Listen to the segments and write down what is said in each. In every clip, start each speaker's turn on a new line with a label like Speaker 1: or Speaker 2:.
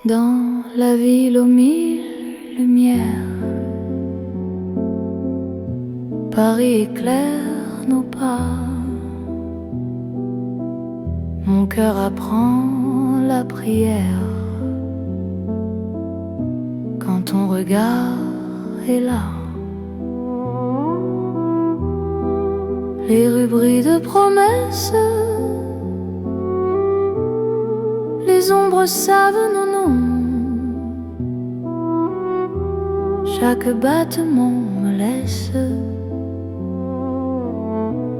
Speaker 1: Dans la ville aux mille lumières, Paris éclaire nos pas. Mon cœur apprend la prière quand ton regard est là. Les rues brillent de promesses, les ombres savent nos noms. Chaque battement me laisse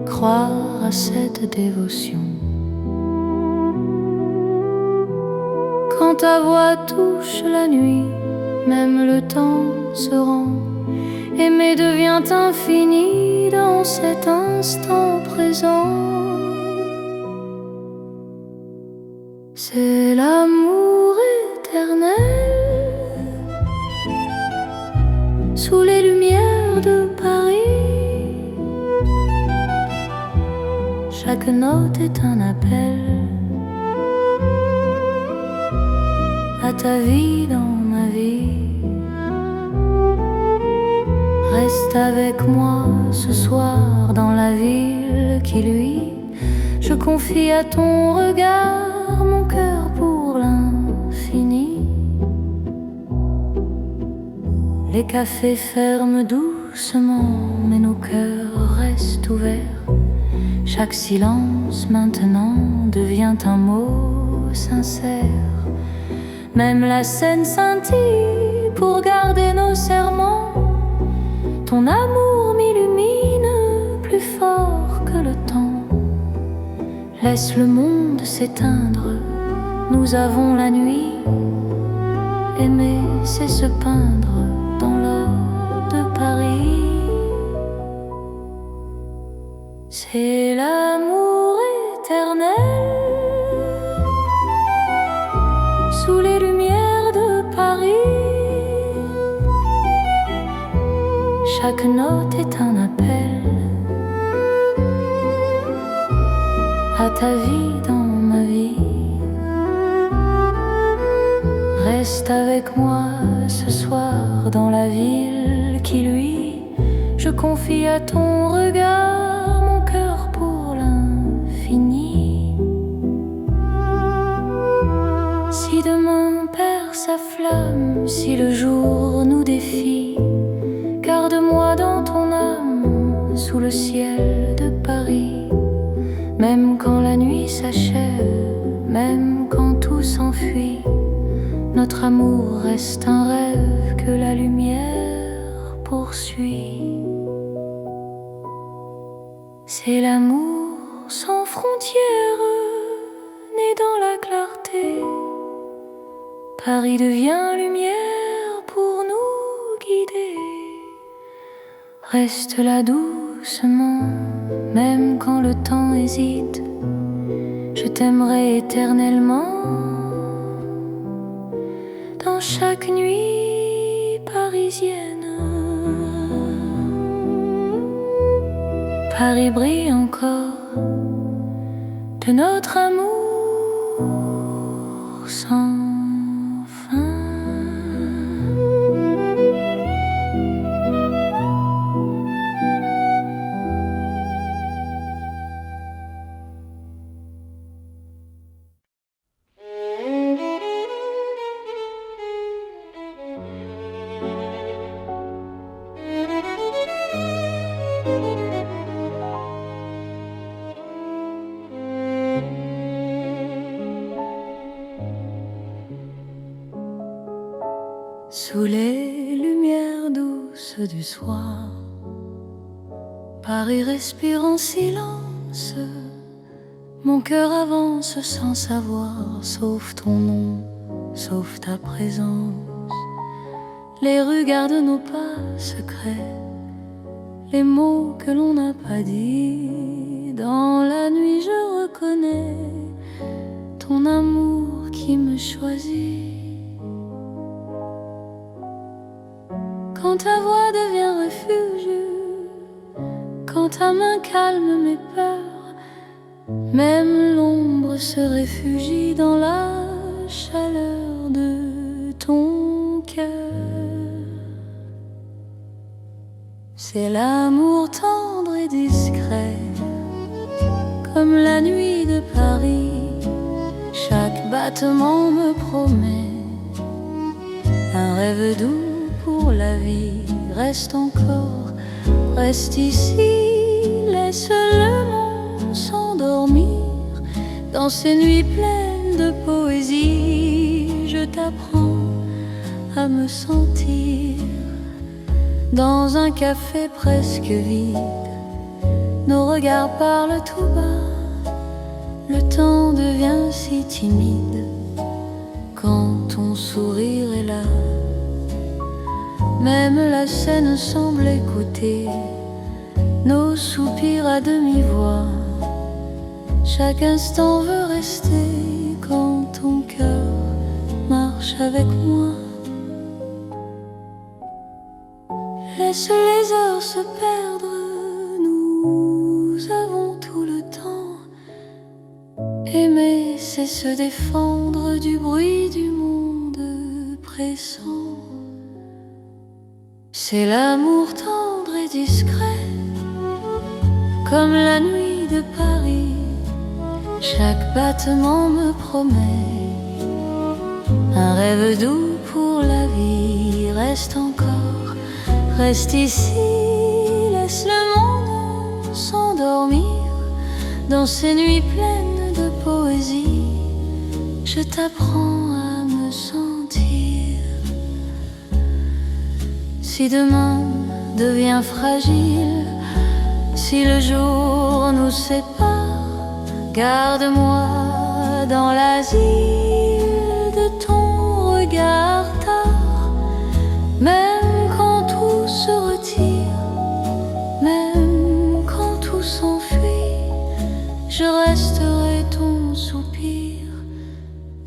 Speaker 1: croire à cette dévotion. Quand ta voix touche la nuit, même le temps se rend. Aimer devient infini dans cet instant présent. C'est l'amour éternel sous les lumières de Paris. Chaque note est un appel à ta vie dans ma vie. Reste avec moi ce soir dans la ville qui luit. Je confie à ton regard mon cœur pour l'infini. Les cafés ferment doucement, mais nos cœurs restent ouverts. Chaque silence maintenant devient un mot sincère. Même la scène scintille pour garder nos serments. Ton amour m'illumine plus fort que le temps. Laisse le monde s'éteindre, nous avons la nuit. Aimer, c'est se peindre dans l'or de Paris. C'est l'amour éternel sous les lumières de Paris. Chaque note est un appel à ta vie dans ma vie. Reste avec moi ce soir dans la ville qui luit. Je confie à ton regard mon cœur pour l'infini. Si demain perd sa flamme, si le jour nous défie, garde-moi dans ton âme sous le ciel de Paris. Même quand la nuit s'achève, même quand tout s'enfuit, notre amour reste un rêve que la lumière poursuit. C'est l'amour sans frontières, né dans la clarté. Paris devient lumière pour nous guider. Reste là doucement, même quand le temps hésite. Je t'aimerai éternellement. Dans chaque nuit parisienne, Paris brille encore de notre amour sans fin. Sous les lumières douces du soir, Paris respire en silence. Mon cœur avance sans savoir, sauf ton nom, sauf ta présence. Les rues gardent nos pas secrets, les mots que l'on n'a pas dit. Dans la nuit je reconnais ton amour qui me choisit. Quand ta voix devient refuge, quand ta main calme mes peurs, même l'ombre se réfugie dans la chaleur de ton cœur. C'est l'amour tendre et discret, comme la nuit de Paris. Chaque battement me promet un rêve doux pour la vie. Reste encore, reste ici, laisse le monde s'endormir dans ces nuits pleines de poésie. Je t'apprends à me sentir dans un café presque vide. Nos regards parlent tout bas, le temps devient si timide quand ton sourire est là. Même la scène semble écouter nos soupirs à demi-voix. Chaque instant veut rester quand ton cœur marche avec moi. Laisse les heures se perdre, nous avons tout le temps. Aimer, c'est se défendre du bruit du monde pressant. C'est l'amour tendre et discret, comme la nuit de Paris. Chaque battement me promet un rêve doux pour la vie. Reste encore, reste ici, laisse le monde s'endormir dans ces nuits pleines de poésie. Je t'apprends à me sentir. Si demain devient fragile, si le jour nous sépare, garde-moi dans l'asile de ton regard tard. Même quand tout se retire, même quand tout s'enfuit, je resterai ton soupir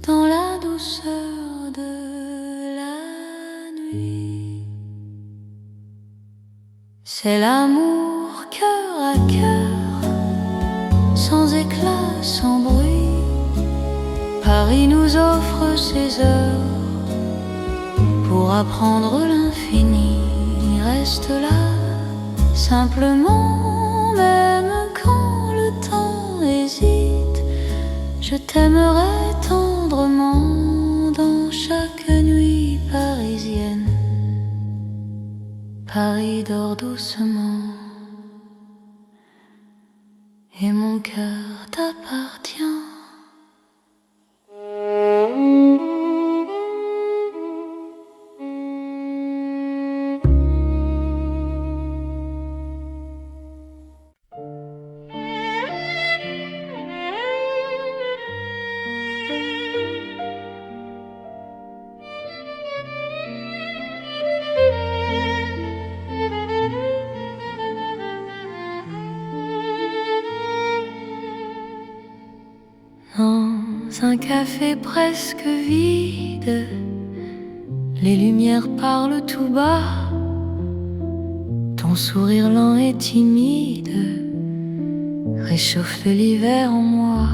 Speaker 1: dans la douceur de la nuit. C'est l'amour cœur à cœur, sans éclat, sans bruit. Paris nous offre ses heures pour apprendre l'infini. Reste là, simplement, même quand le temps hésite. Je t'aimerai tendrement dans chaque nuit parisienne. Paris dort doucement et mon cœur t'appartient. Dans un café presque vide, les lumières parlent tout bas. Ton sourire lent et timide réchauffe l'hiver en moi.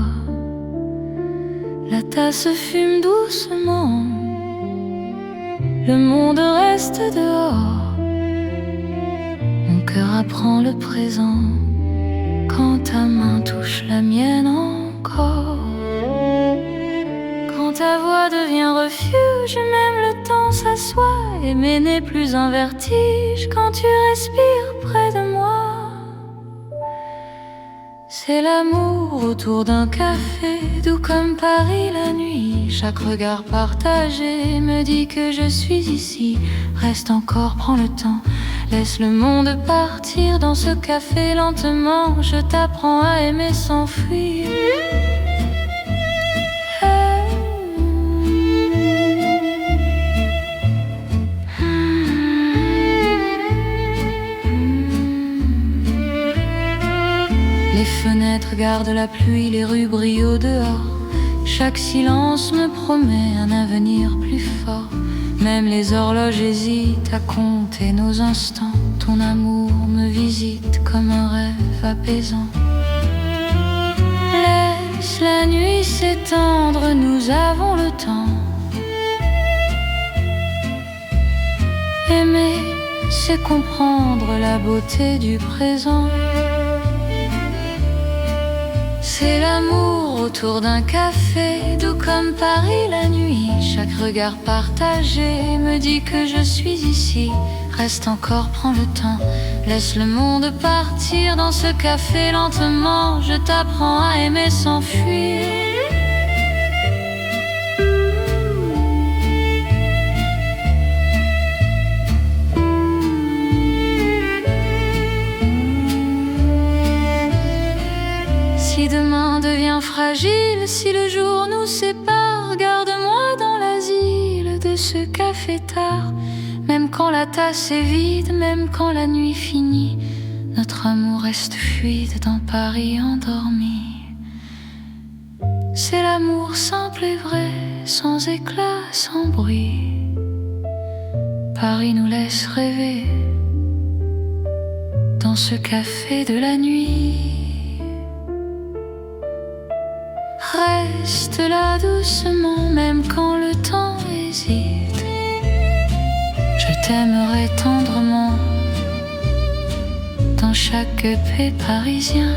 Speaker 1: La tasse fume doucement, le monde reste dehors. Mon cœur apprend le présent quand ta main touche la mienne encore. Quand ta voix devient refuge, même le temps s'assoit. Aimer n'est plus un vertige quand tu respires près de moi. C'est l'amour autour d'un café, doux comme Paris la nuit. Chaque regard partagé me dit que je suis ici. Reste encore, prends le temps, laisse le monde partir dans ce café lentement. Je t'apprends à aimer sans fuir. Les fenêtres gardent la pluie, les rues brillent au dehors. Chaque silence me promet un avenir plus fort. Même les horloges hésitent à compter nos instants. Ton amour me visite comme un rêve apaisant. Laisse la nuit s'étendre, nous avons le temps. Aimer, c'est comprendre la beauté du présent. C'est l'amour autour d'un café, doux comme Paris la nuit. Chaque regard partagé me dit que je suis ici. Reste encore, prends le temps, laisse le monde partir dans ce café lentement. Je t'apprends à aimer sans fuir. Si demain devient fragile, si le jour nous sépare, garde-moi dans l'asile de ce café tard. Même quand la tasse est vide, même quand la nuit finit, notre amour reste fluide dans Paris endormi. C'est l'amour simple et vrai, sans éclat, sans bruit. Paris nous laisse rêver dans ce café de la nuit. Reste là doucement, même quand le temps hésite. Je t'aimerai tendrement dans chaque paix parisien.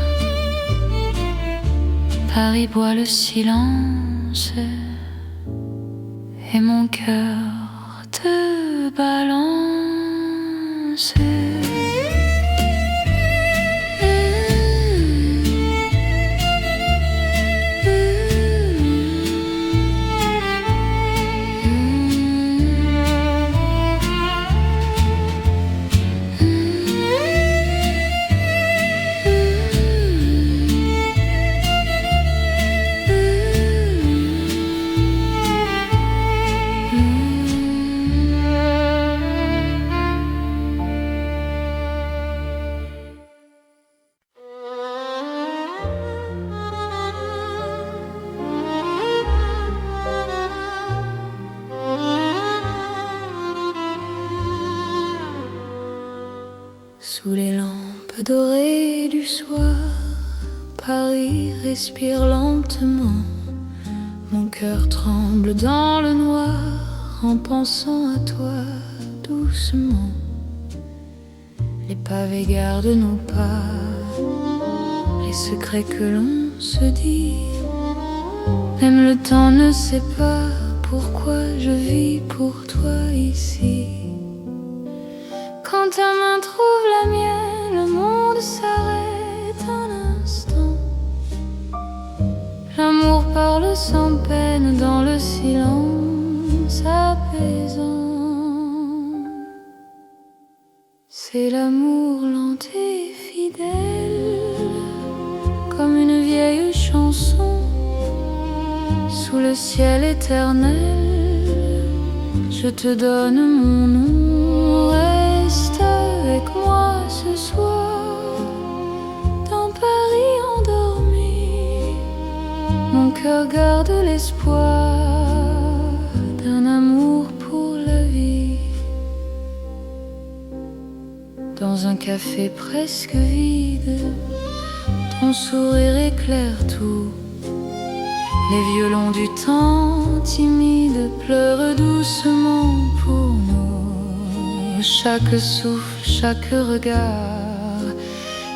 Speaker 1: Paris boit le silence et mon cœur te balance. Sous les lampes dorées du soir, Paris respire lentement. Mon cœur tremble dans le noir en pensant à toi doucement. Les pavés gardent nos pas, les secrets que l'on se dit. Même le temps ne sait pas pourquoi je vis pour toi ici. Quand ta main trouve la mienne, le monde s'arrête un instant. L'amour parle sans peine dans le silence apaisant. C'est l'amour lent et fidèle, comme une vieille chanson. Sous le ciel éternel, je te donne mon nom. Reste avec moi ce soir, dans Paris endormi. Mon cœur garde l'espoir d'un amour pour la vie. Dans un café presque vide, ton sourire éclaire tout. Les violons du temps timide pleurent doucement pour nous. Chaque souffle, chaque regard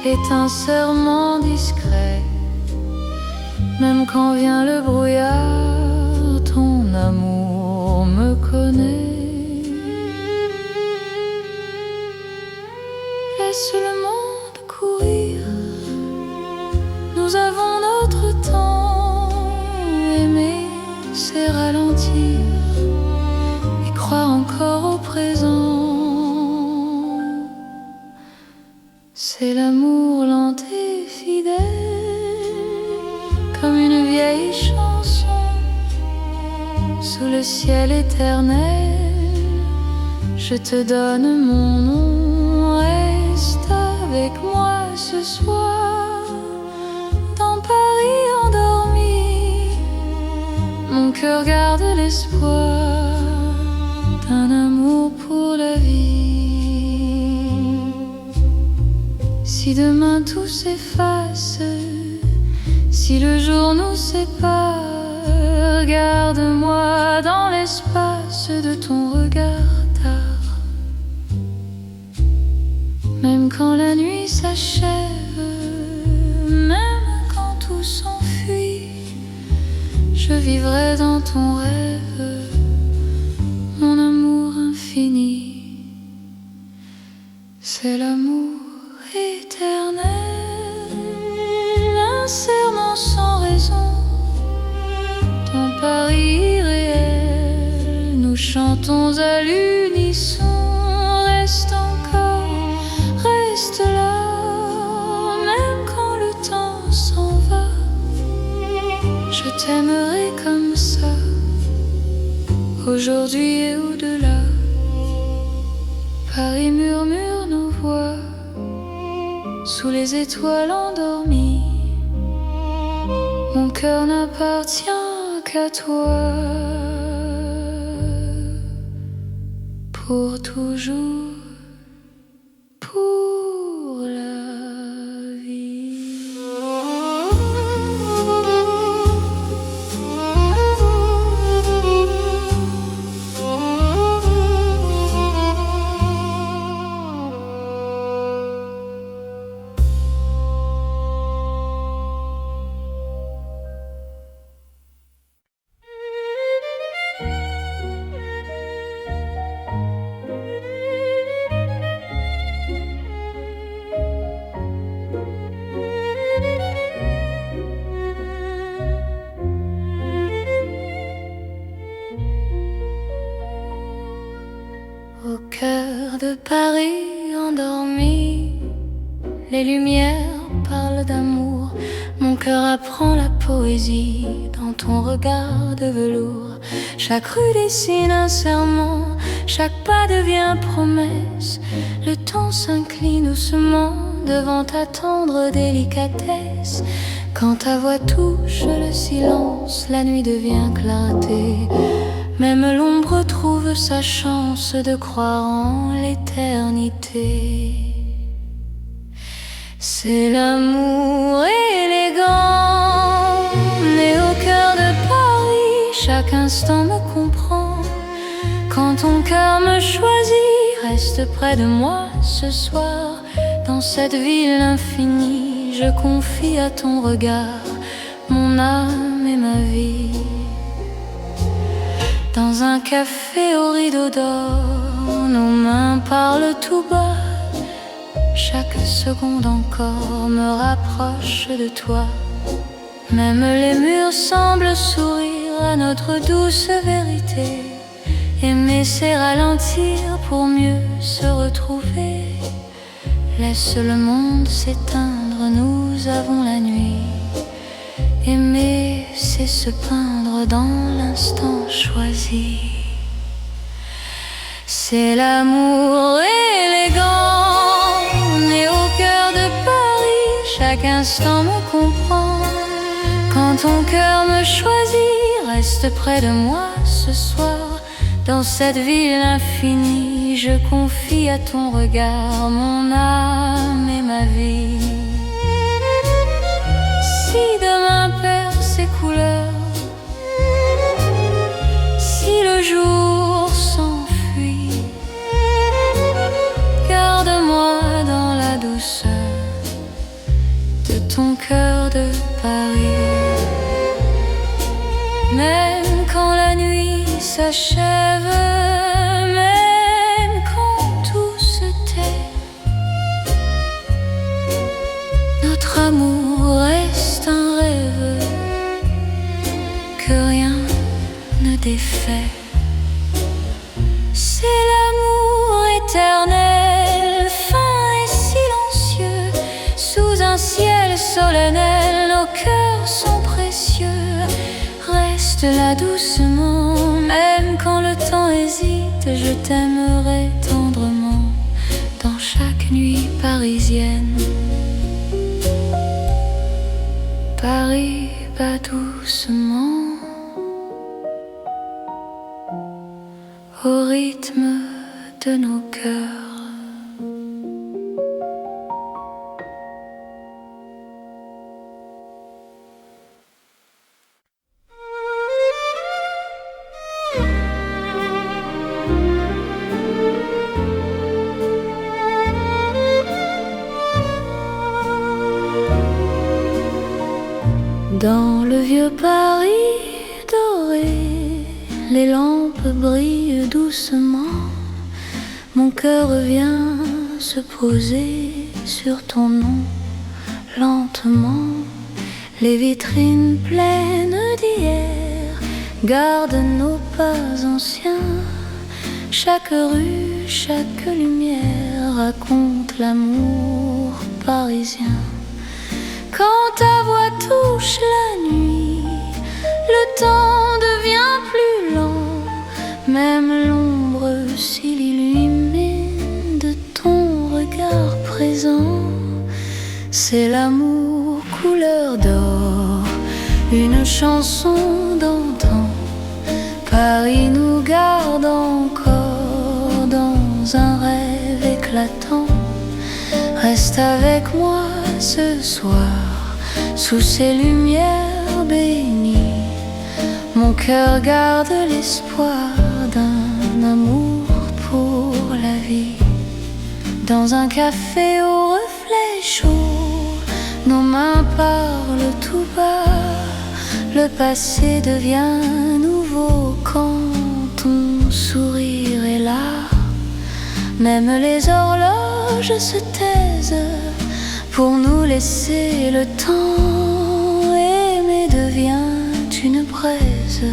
Speaker 1: est un serment discret. Même quand vient le brouillard, ton amour me connaît. Laisse le monde courir, nous avons notre temps. Aimer, c'est ralentir et croire encore au présent. C'est l'amour lent et fidèle, comme une vieille chanson. Sous le ciel éternel, je te donne mon nom. Reste avec moi ce soir, dans Paris endormi. Mon cœur garde l'espoir d'un amour pour la vie. Si demain tout s'efface, si le jour nous sépare, garde-moi dans l'espace de ton regard tard. Même quand la nuit s'achève, même quand tout s'enfuit, je vivrai dans ton rêve, mon amour infini. C'est l'amour éternel, un serment sans raison, ton pari irréel. Nous chantons à l'unisson. Reste encore, reste là, même quand le temps s'en va. Je t'aimerai comme ça, aujourd'hui et au-delà. Paris murmure nos voix sous les étoiles endormies. Mon cœur n'appartient qu'à toi, pour toujours, pour la vie. Au cœur de Paris endormi, les lumières parlent d'amour. Mon cœur apprend la poésie dans ton regard de velours. Chaque rue dessine un serment, chaque pas devient promesse. Le temps s'incline doucement devant ta tendre délicatesse. Quand ta voix touche le silence, la nuit devient clarté. Même l'ombre trouve sa chance de croire en l'éternité. C'est l'amour élégant, né au cœur de Paris. Chaque instant me comprend. Quand ton cœur me choisit, reste près de moi ce soir. Dans cette ville infinie, je confie à ton regard mon âme et ma vie. Dans un café au rideau d'or, nos mains parlent tout bas. Chaque seconde encore me rapproche de toi. Même les murs semblent sourire à notre douce vérité. Aimer c'est ralentir pour mieux se retrouver. Laisse le monde s'éteindre, nous avons la nuit. Aimer c'est se peindre dans l'instant choisi. C'est l'amour élégant, né au cœur de Paris. Chaque instant me comprend. Quand ton cœur me choisit, reste près de moi ce soir. Dans cette ville infinie, je confie à ton regard mon âme et ma vie. Si demain perd ses couleurs, si le jour s'enfuit, garde-moi dans la douceur de ton cœur de Paris. Même quand la nuit s'achève, même quand tout se tait, notre amour reste un rêve que rien ne défait. C'est l'amour éternel, fin et silencieux, sous un ciel solennel, nos cœurs sont précieux. Reste là doucement, même quand le temps hésite, je t'aimerai tendrement dans chaque nuit parisienne. Paris bat doucement au rythme de nos cœurs. Dans le vieux Paris doré, les lampes brillent doucement. Mon cœur vient se poser sur ton nom. Lentement, les vitrines pleines d'hier gardent nos pas anciens. Chaque rue, chaque lumière raconte l'amour parisien. Quand ta voix touche la nuit, le temps devient plus lent. Même l'ombre s'illumine de ton regard présent. C'est l'amour couleur d'or, une chanson d'antan. Paris nous garde encore dans un rêve éclatant. Reste avec moi ce soir, sous ces lumières bénies. Mon cœur garde l'espoir d'un amour pour la vie. Dans un café au reflet chaud, nos mains parlent tout bas. Le passé devient nouveau quand ton sourire est là. Même les horloges se taisent pour nous laisser le temps. Aimer devient une braise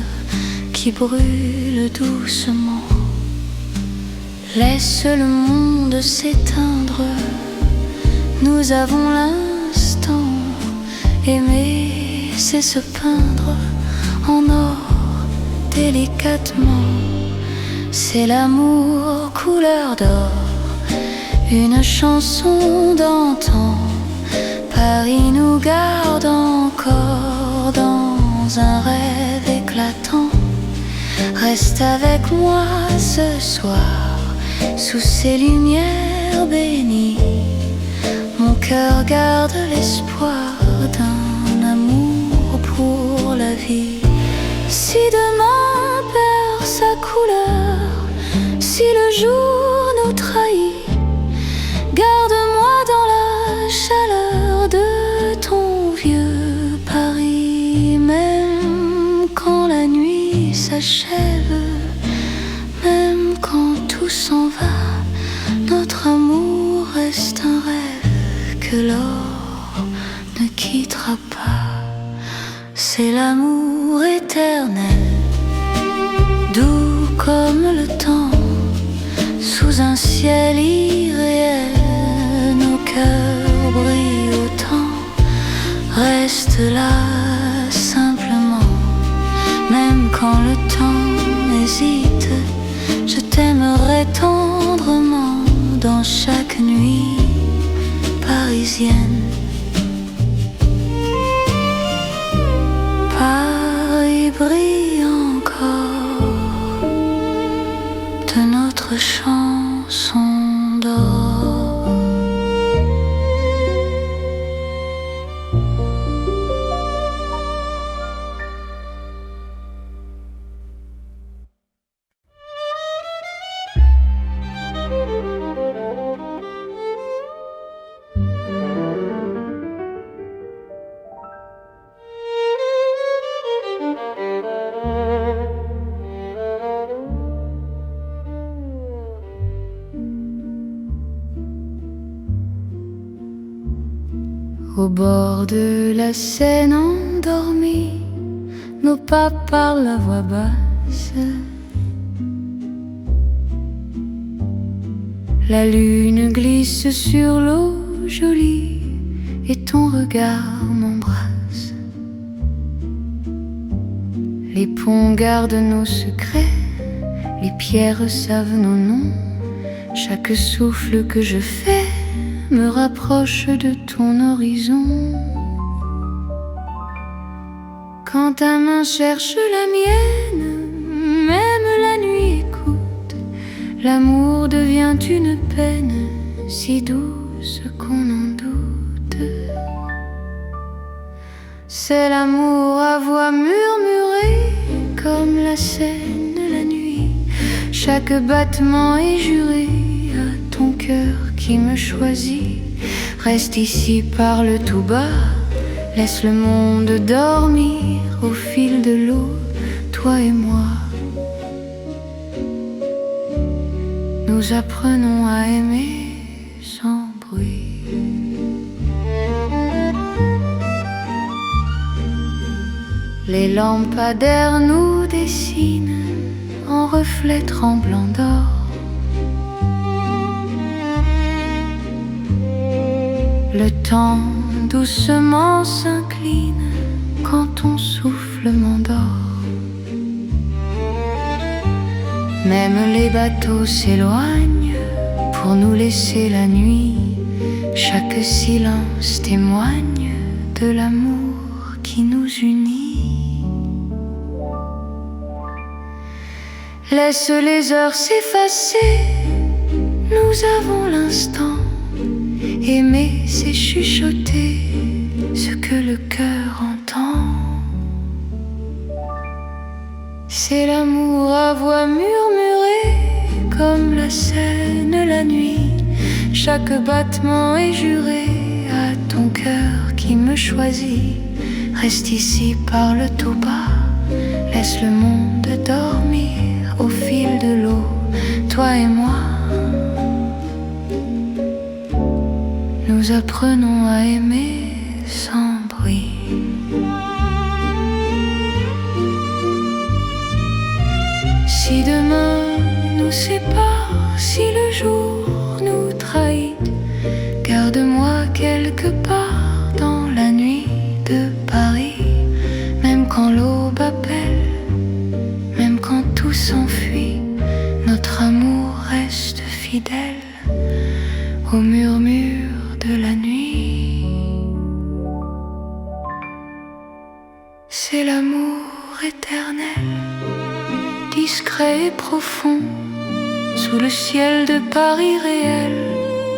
Speaker 1: qui brûle doucement. Laisse le monde s'éteindre, nous avons l'instant. Aimer, c'est se peindre en or délicatement. C'est l'amour couleur d'or, une chanson d'antan. Paris nous garde encore dans un rêve éclatant. Reste avec moi ce soir, sous ces lumières bénies. Mon cœur garde l'espoir d'un amour pour la vie. Si demain perd sa couleur, si le jour nous trahit, garde-moi dans la chaleur de ton vieux Paris. Même quand la nuit s'achève, même quand tout s'en va, notre amour reste un rêve que l'or ne quittera pas. C'est l'amour éternel, doux comme le temps, sous un ciel irréel. Nos cœurs brillent autant. Reste là simplement, même quand le temps hésite. Je t'aimerai tendrement dans chaque nuit parisienne. Paris brille encore de notre chanson d'or. Au bord de la Seine endormie, nos pas parlent à voix basse. La lune glisse sur l'eau jolie et ton regard m'embrasse. Les ponts gardent nos secrets, les pierres savent nos noms. Chaque souffle que je fais me rapproche de ton horizon. Quand ta main cherche la mienne, même la nuit écoute. L'amour devient une peine si douce qu'on en doute. C'est l'amour à voix murmurée comme la Seine la nuit. Chaque battement est juré à ton cœur qui me choisit. Reste ici, parle tout bas, Laisse le monde dormir au fil de l'eau, toi et moi. Nous apprenons à aimer sans bruit. Les lampadaires nous dessinent en reflets tremblants d'or. Le temps doucement s'incline quand ton souffle m'endort. Même les bateaux s'éloignent pour nous laisser la nuit. Chaque silence témoigne de l'amour qui nous unit. Laisse les heures s'effacer, nous avons l'instant. Aimer, c'est chuchoter ce que le cœur entend. C'est l'amour à voix murmurée, comme la Seine la nuit. Chaque battement est juré à ton cœur qui me choisit. Reste ici, parle tout bas, laisse le monde dormir au fil de l'eau, toi et moi. Nous apprenons à aimer sans bruit. Si demain nous sépare, si le jour nous trahit, garde-moi quelque part dans la nuit de Paris. Même quand l'aube appelle, même quand tout s'enfuit, notre amour reste fidèle au murmure de la nuit. C'est l'amour éternel, discret et profond, sous le ciel de Paris réel.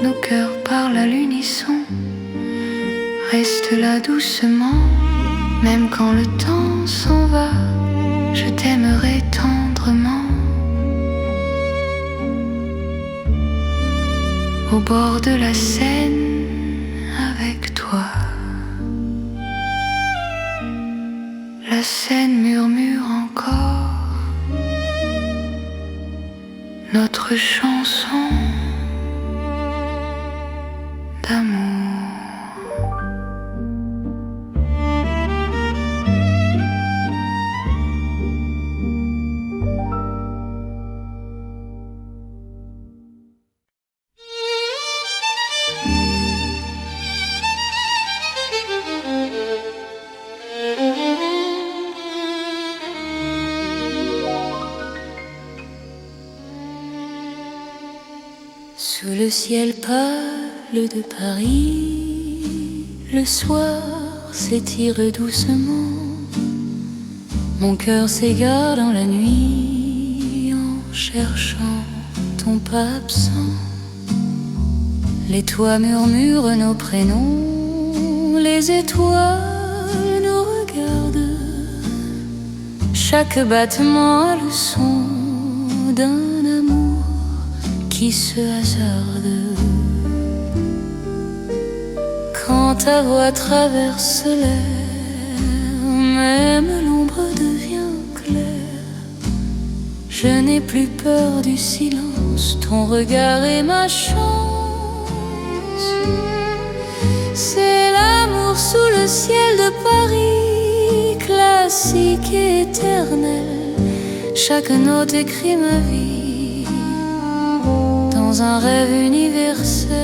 Speaker 1: Nos cœurs parlent à l'unisson. Reste là doucement, même quand le temps s'en va, je t'aimerai tendrement. Au bord de la Seine avec toi. La Seine murmure encore notre chanson d'amour. Sous le ciel pâle de Paris, le soir s'étire doucement. Mon cœur s'égare dans la nuit en cherchant ton pas absent. Les toits murmurent nos prénoms, les étoiles nous regardent. Chaque battement a le son d'un amour qui se hasarde. Quand ta voix traverse l'air, même l'ombre devient claire. Je n'ai plus peur du silence, ton regard est ma chance. C'est l'amour sous le ciel de Paris, classique et éternel. Chaque note écrit ma vie dans un rêve universel.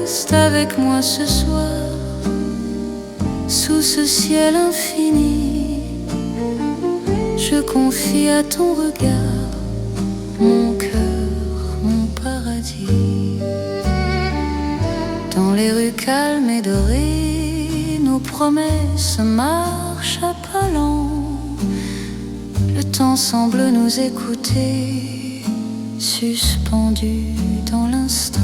Speaker 1: Reste avec moi ce soir, sous ce ciel infini. Je confie à ton regard mon cœur, mon paradis. Dans les rues calmes et dorées, nos promesses marchent à pas lents. Le temps semble nous écouter, suspendu dans l'instant.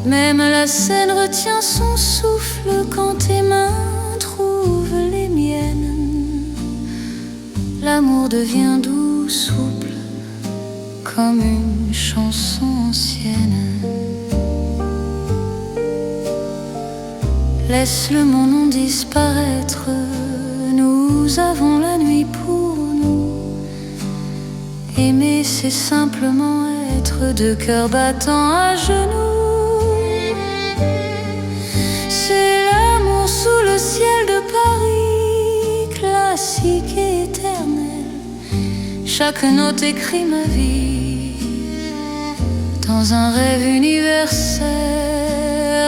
Speaker 1: Même la Seine retient son souffle quand tes mains trouvent les miennes. L'amour devient doux, souple, comme une chanson ancienne. laisse le mon nom disparaître. Nous avons la nuit pour nous. Aimer, c'est simplement être deux cœurs battant à genoux. C'est l'amour sous le ciel de Paris, classique et éternel. Chaque note écrit ma vie dans un rêve universel.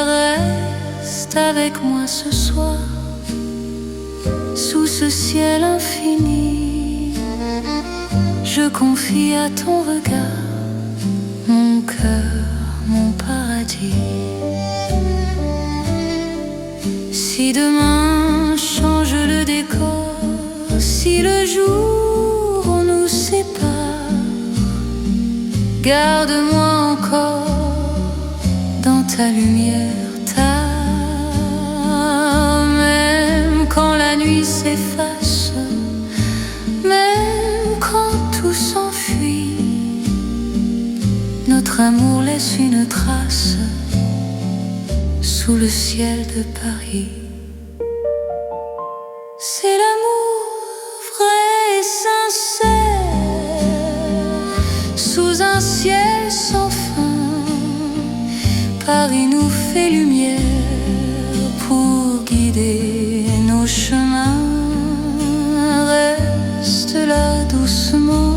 Speaker 1: Reste avec moi ce soir, sous ce ciel infini. Je confie à ton regard mon cœur, mon paradis. Si demain change le décor, si le jour nous sépare, garde-moi encore dans ta lumière, même quand la nuit s'efface, même quand tout s'enfuit, notre amour laisse une trace sous le ciel de Paris. C'est l'amour vrai et sincère, sous un ciel sans fin. Paris nous fait lumière pour guider nos chemins. Reste là doucement,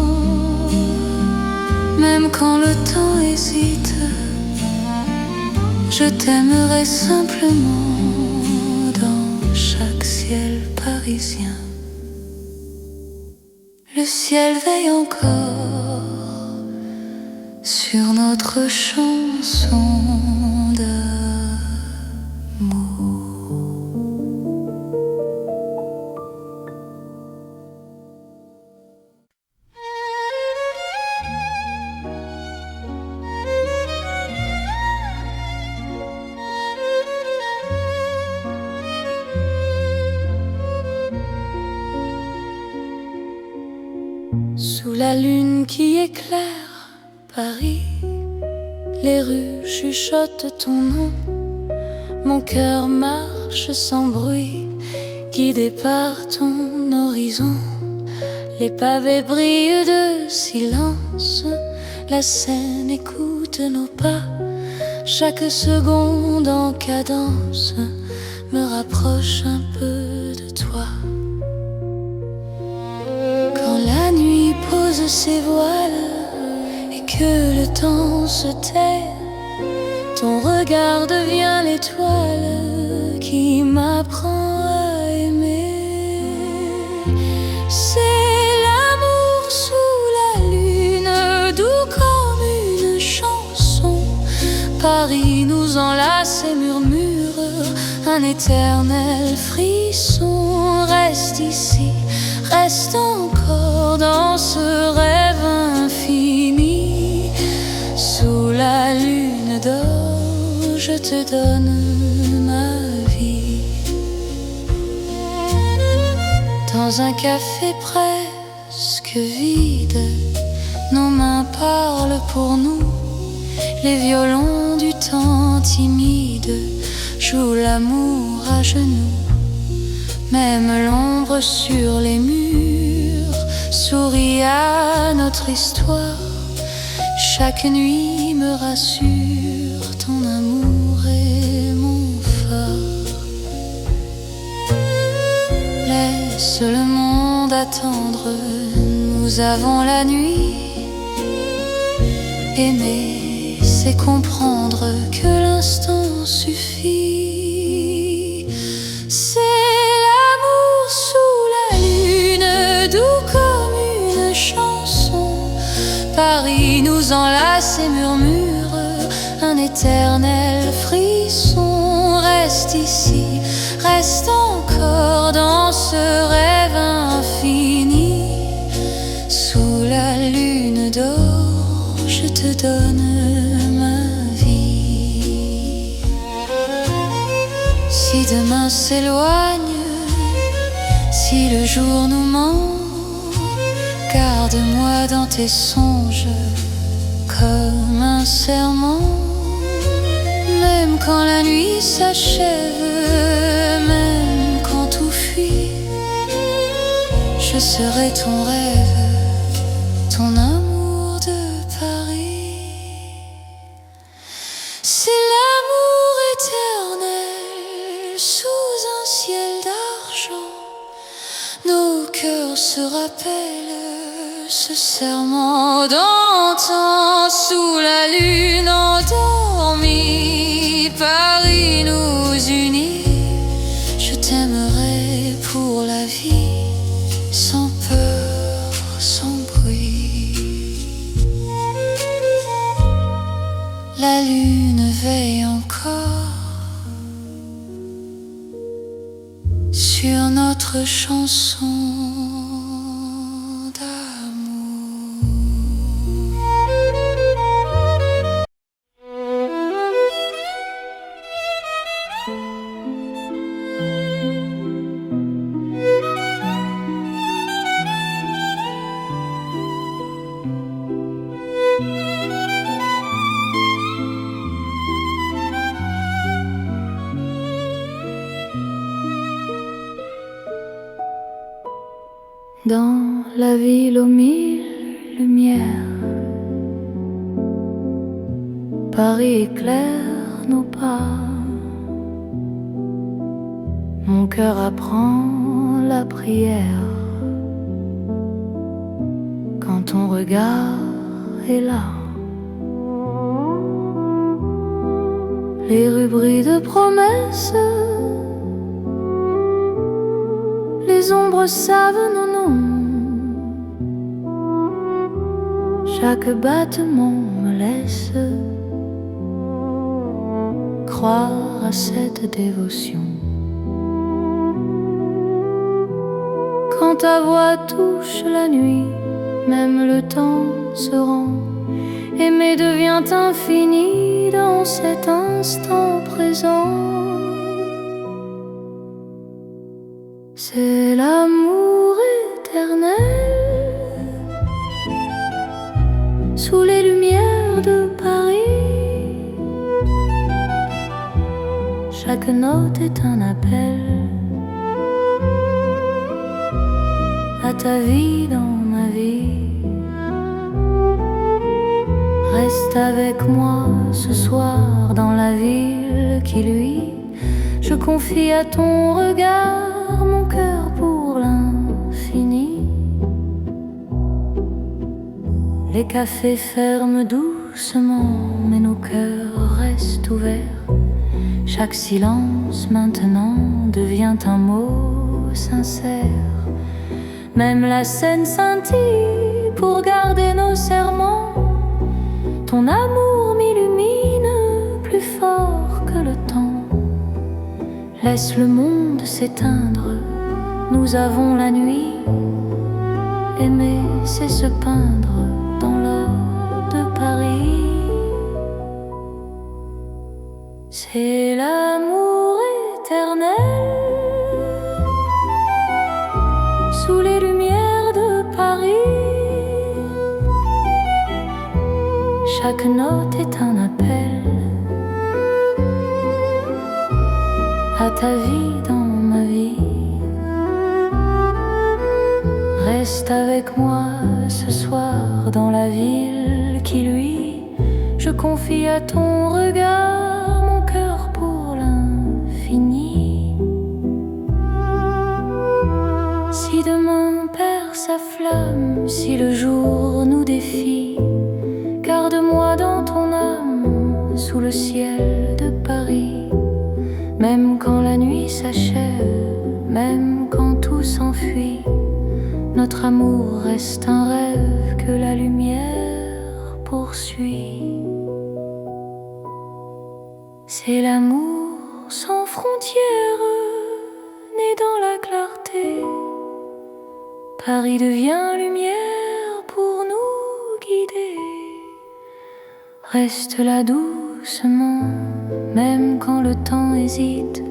Speaker 1: même quand le temps hésite. Je t'aimerai simplement dans chaque ciel parisien. Le ciel veille encore sur notre chanson d'amour. Sous la lune qui éclaire Paris, les rues chuchotent ton nom. Mon cœur marche sans bruit, guidé par ton horizon. Les pavés brillent de silence, la Seine écoute nos pas. Chaque seconde en cadence me rapproche un peu de toi. Quand la nuit pose ses voiles et que le temps se tait, ton regard devient l'étoile qui m'apprend à aimer. C'est l'amour sous la lune, doux comme une chanson. Paris nous enlace et murmure un éternel frisson. Reste ici, reste encore dans ce rêve infini. Sous la lune d'or, je te donne ma vie. Dans un café presque vide, nos mains parlent pour nous. Les violons du temps timide jouent l'amour à genoux. Même l'ombre sur les murs sourit à notre histoire. Chaque nuit me rassure, ton amour est mon phare. Laisse le monde attendre, nous avons la nuit. Aimer, c'est comprendre que l'instant suffit. C'est l'amour sous la lune, doux comme une chanson. Paris nous enlace et murmure un éternel frisson. Reste ici, reste encore dans ce rêve infini. Sous la lune d'or, je te donne ma vie. Si demain s'éloigne, si le jour nous ment, garde-moi dans tes songes comme un serment. Même quand la nuit s'achève, Je serai ton rêve, ton amour de Paris. C'est l'amour éternel sous un ciel d'argent. Nos cœurs se rappellent ce serment d'antan. Sous la lune endormie, Paris nous unit. Je t'aimerai pour la vie, sans peur, sans bruit. La lune veille encore sur notre chanson d'amour. Dans la ville aux mille lumières, Paris éclaire nos pas. Mon cœur apprend la prière quand ton regard est là. Les rues brillent de promesses, les ombres savent nos noms. Chaque battement me laisse croire à cette dévotion. Quand ta voix touche la nuit, même le temps se rend. Aimer devient infini dans cet instant présent. C'est l'amour éternel sous les lumières de Paris. Chaque note est un appel à ta vie dans ma vie. Reste avec moi ce soir dans la ville qui luit. Je confie à ton regard mon cœur pour l'infini. Les cafés ferment doucement, mais nos cœurs restent ouverts. Chaque silence maintenant devient un mot sincère. Même la scène scintille pour garder nos serments. Ton amour m'illumine plus fort que le temps. Laisse le monde s'éteindre, nous avons la nuit. Aimer, c'est se peindre dans l'or de Paris. C'est l'amour éternel sous les lumières de Paris. Chaque note est un appel à ta vie dans ma vie. Reste avec moi ce soir dans la ville qui luit. Je confie à ton regard mon cœur pour l'infini. Si demain perd sa flamme, si le jour nous défie, garde-moi dans ton âme sous le ciel de Paris. Même quand la nuit s'achève, même quand tout s'enfuit, notre amour reste un rêve que la lumière poursuit. C'est l'amour sans frontières, né dans la clarté. Paris devient lumière pour nous guider. Reste là doucement, même quand le temps hésite.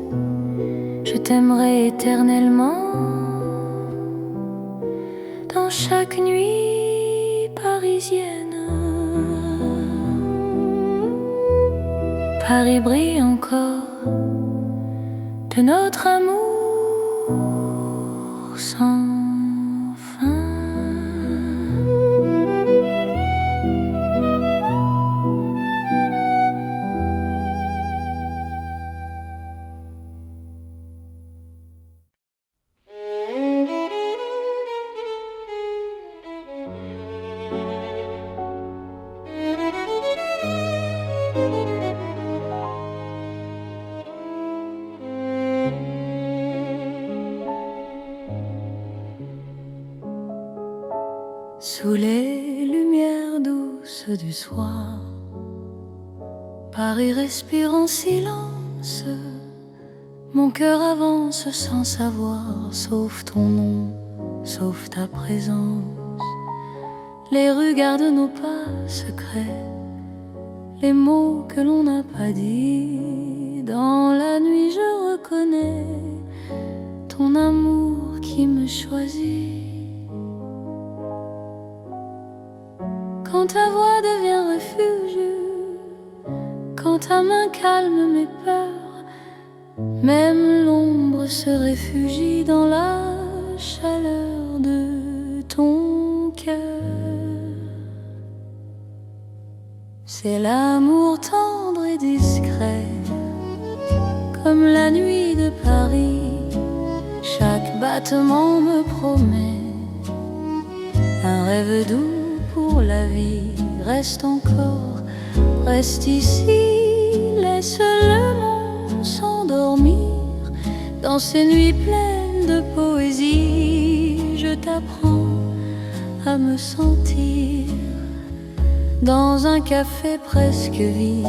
Speaker 1: Je t'aimerai éternellement dans chaque nuit parisienne. Paris brille encore de notre amour sans sous les lumières douces du soir. Paris respire en silence, mon cœur avance sans savoir, sauf ton nom, sauf ta présence. Les rues gardent nos pas secrets, les mots que l'on n'a pas dit. Dans la nuit je reconnais ton amour qui me choisit. Quand ta voix devient refuge, quand ta main calme mes peurs, même l'ombre se réfugie dans la chaleur de ton cœur. C'est l'amour tendre et discret, comme la nuit de Paris. Chaque battement me promet un rêve doux pour la vie. Reste encore, reste ici, laisse le monde s'endormir dans ces nuits pleines de poésie. Je t'apprends à me sentir dans un café presque vide.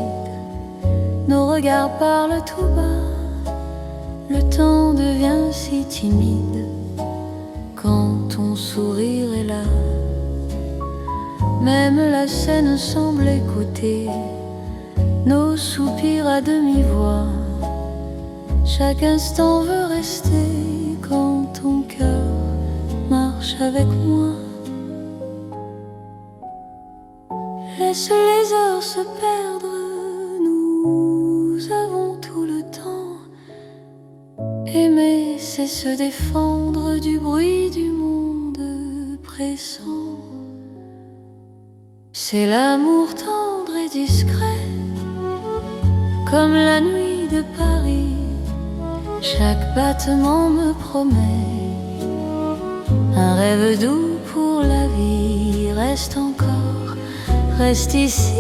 Speaker 1: Nos regards parlent tout bas, le temps devient si timide quand ton sourire est là. Même la scène semble écouter nos soupirs à demi-voix. Chaque instant veut rester quand ton cœur marche avec moi. Laisse les heures se perdre, nous avons tout le temps. Aimer, c'est se défendre du bruit du monde pressant. C'est l'amour tendre et discret, comme la nuit de Paris. Chaque battement me promet un rêve doux pour la vie. Reste encore, reste ici,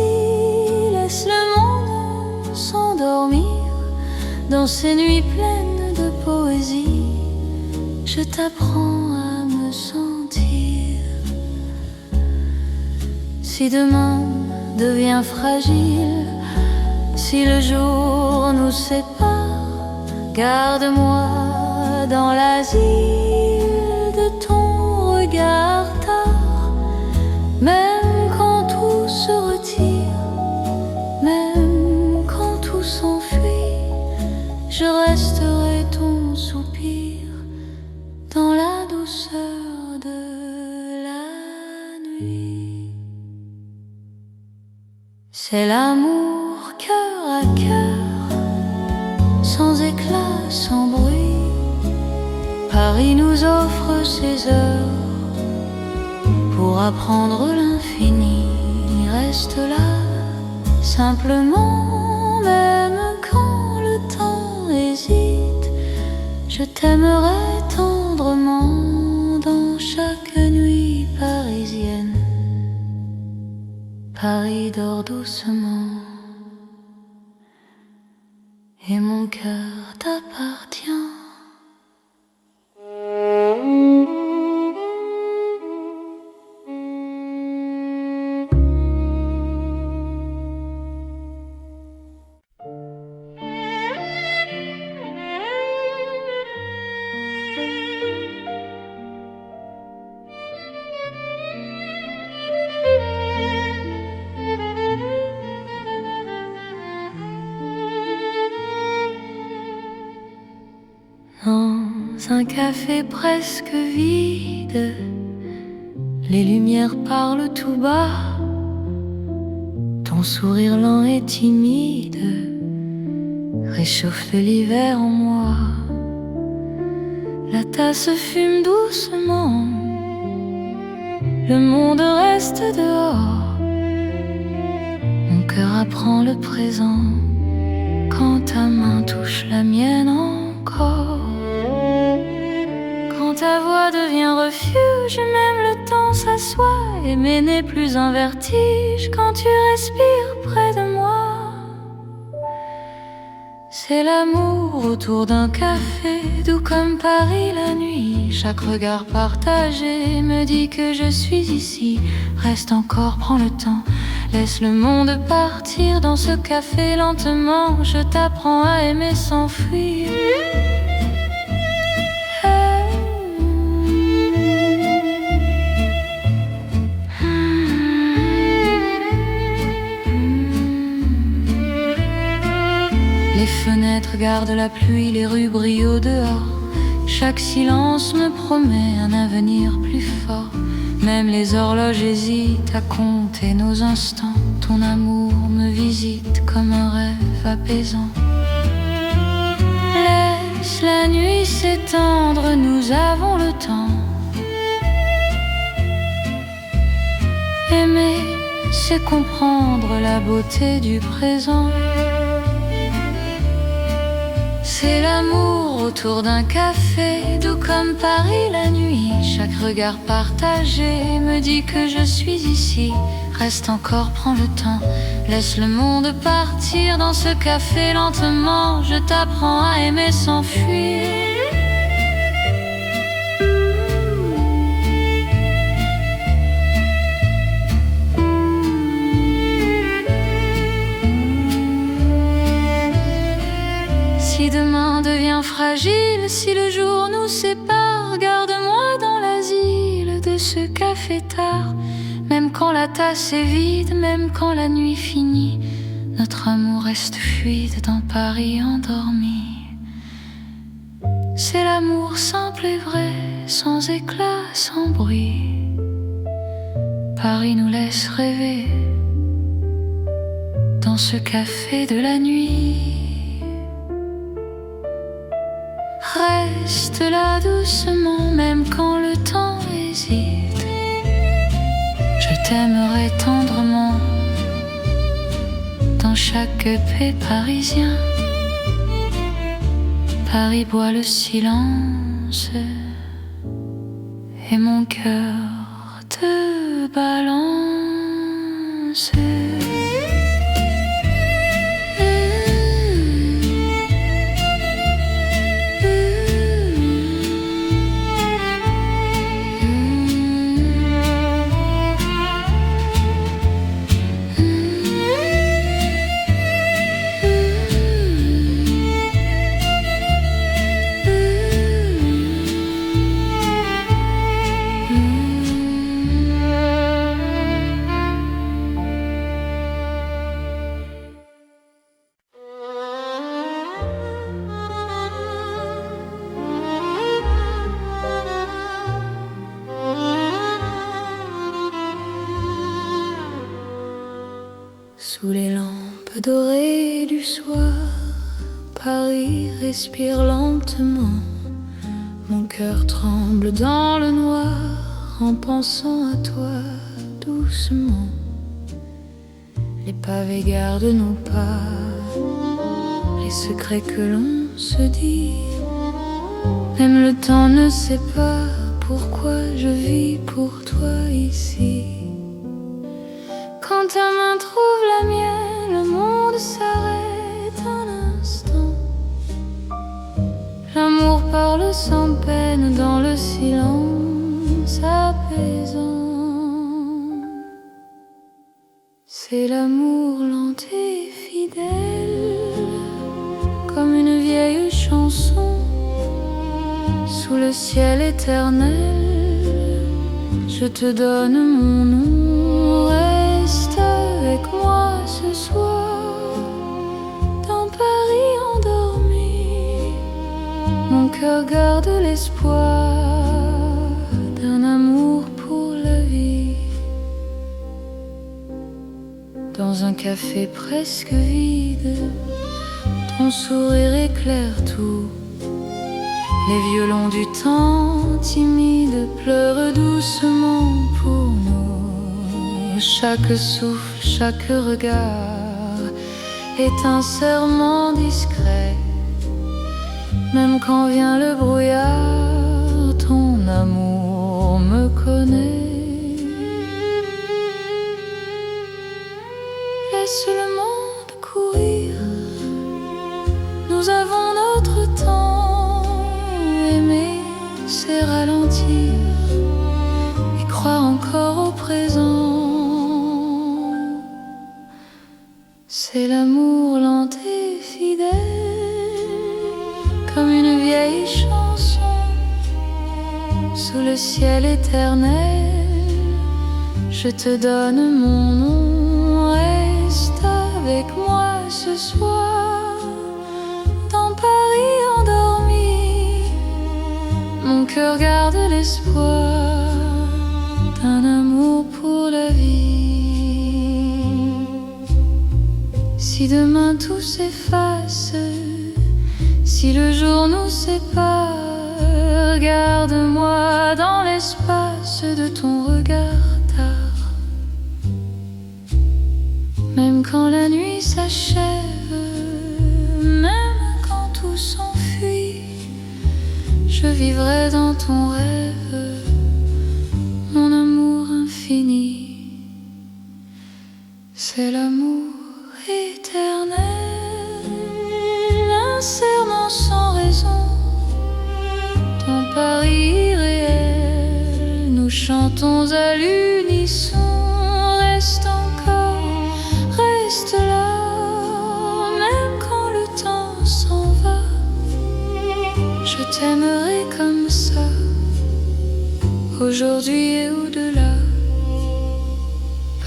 Speaker 1: laisse le monde s'endormir dans ces nuits pleines de poésie. Je t'apprends à me sentir. Si demain devient fragile, si le jour nous sépare, garde-moi dans l'asile de ton regard tard. Même quand tout se retire, même quand tout s'enfuit, je resterai ton soupir dans la douceur de la nuit. C'est l'amour cœur à cœur, sans éclat, sans bruit. Paris nous offre ses heures pour apprendre l'infini. Reste là, simplement, même quand le temps hésite. Je t'aimerai tendrement dans chaque nuit parisienne. Paris dort doucement et mon cœur t'appartient. Dans un café presque vide, les lumières parlent tout bas. Ton sourire lent et timide réchauffe l'hiver en moi. La tasse fume doucement, le monde reste dehors. Mon cœur apprend le présent quand ta main touche la mienne encore. Quand ta voix devient refuge, même le temps s'assoit. Aimer n'est plus un vertige quand tu respires près de moi. C'est l'amour autour d'un café, doux comme Paris la nuit. Chaque regard partagé me dit que je suis ici. Reste encore, prends le temps, laisse le monde partir dans ce café lentement. Je t'apprends à aimer sans fuir. Les fenêtres gardent la pluie, les rues brillent au dehors. Chaque silence me promet un avenir plus fort. Même les horloges hésitent à compter nos instants. Ton amour me visite comme un rêve apaisant. Laisse la nuit s'étendre, nous avons le temps. Aimer, c'est comprendre la beauté du présent. C'est l'amour autour d'un café, doux comme Paris la nuit. Chaque regard partagé me dit que je suis ici. Reste encore, prends le temps, laisse le monde partir dans ce café lentement. Je t'apprends à aimer sans fuir. Si demain devient fragile, si le jour nous sépare, garde-moi dans l'asile de ce café tard. Même quand la tasse est vide, même quand la nuit finit, notre amour reste fluide dans Paris endormi. C'est l'amour simple et vrai, sans éclat, sans bruit. Paris nous laisse rêver dans ce café de la nuit. Reste là doucement, même quand le temps hésite. Je t'aimerai tendrement dans chaque paix parisien. Paris boit le silence et mon cœur te balance. Sous les lampes dorées du soir, Paris respire lentement. Mon cœur tremble dans le noir en pensant à toi doucement. Les pavés gardent nos pas, les secrets que l'on se dit. Même le temps ne sait pas pourquoi je vis pour toi ici. Quand ta main trouve la mienne, le monde s'arrête un instant. L'amour parle sans peine dans le silence apaisant. C'est l'amour lent et fidèle, comme une vieille chanson. Sous le ciel éternel, je te donne mon nom. Reste avec moi ce soir, dans Paris endormi. Mon cœur garde l'espoir d'un amour pour la vie. Dans un café presque vide, ton sourire éclaire tout. Les violons du temps timide pleurent doucement pour nous. Chaque souffle, chaque regard est un serment discret. Même quand vient le brouillard, ton amour me connaît. Laisse le monde courir Nous avons notre temps. Aimer, c'est ralentir et croire encore au présent. C'est l'amour lent et fidèle, comme une vieille chanson sous le ciel éternel. Je te donne mon nom, reste avec moi ce soir dans Paris endormi. Mon cœur garde l'espoir d'un amour pour la vie. Si demain tout s'efface, si le jour nous sépare, garde-moi dans l'espace de ton regard tard. Même quand la nuit s'achève, même quand tout s'enfuit, je vivrai dans ton rêve, mon amour infini. C'est l'amour éternel, un serment sans raison, ton Paris irréel. Nous chantons à l'unisson. Reste encore, reste là, même quand le temps s'en va. Je t'aimerai comme ça, aujourd'hui et au-delà.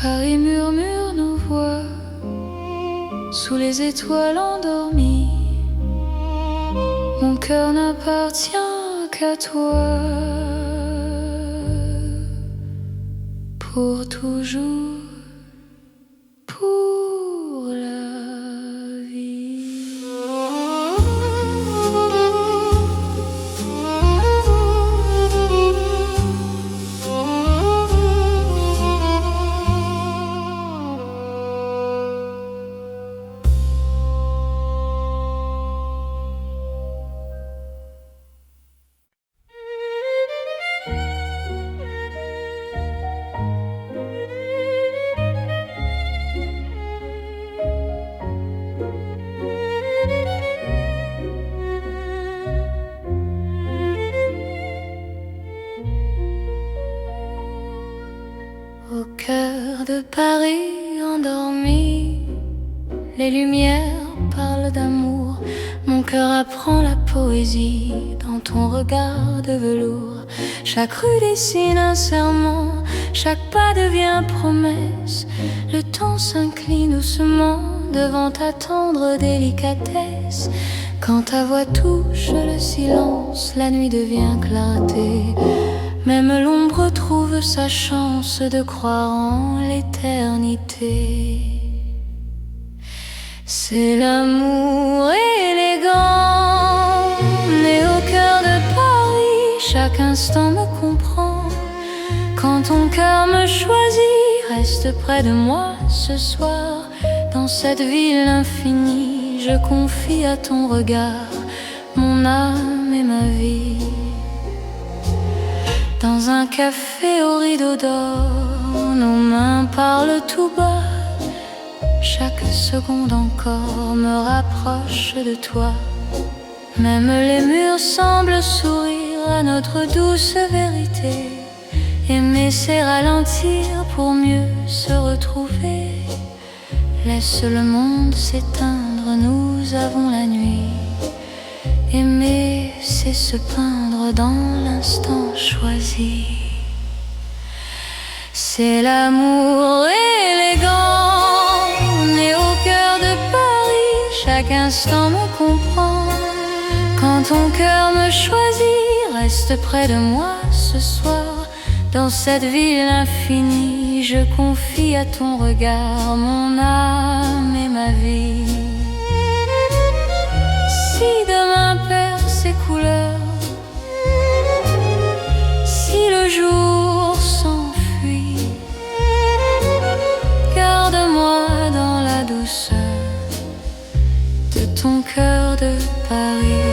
Speaker 1: Paris murmure nos voix sous les étoiles endormies. Mon cœur n'appartient qu'à toi, pour toujours, pour la vie. Au cœur de Paris endormi, les lumières parlent d'amour. Mon cœur apprend la poésie dans ton regard de velours. Chaque rue dessine un serment, chaque pas devient promesse. Le temps s'incline doucement devant ta tendre délicatesse. Quand ta voix touche le silence, la nuit devient clarté. Même l'ombre trouve sa chance de croire en l'éternité. C'est l'amour élégant, né au cœur de Paris. Chaque instant me comprend. Quand ton cœur me choisit, reste près de moi ce soir. Dans cette ville infinie, je confie à ton regard mon âme et ma vie. Dans un café au rideau d'or, nos mains parlent tout bas. Chaque seconde encore me rapproche de toi. Même les murs semblent sourire à notre douce vérité. Aimer, c'est ralentir pour mieux se retrouver. Laisse le monde s'éteindre, nous avons la nuit. Aimer, c'est se peindre dans l'instant choisi. C'est l'amour élégant, né au cœur de Paris. Chaque instant me comprend. Quand ton cœur me choisit, reste près de moi ce soir. Dans cette ville infinie, je confie à ton regard mon âme et ma vie. Si demain perd ses couleurs, si le jour s'enfuit, garde-moi dans la douceur de ton cœur de Paris.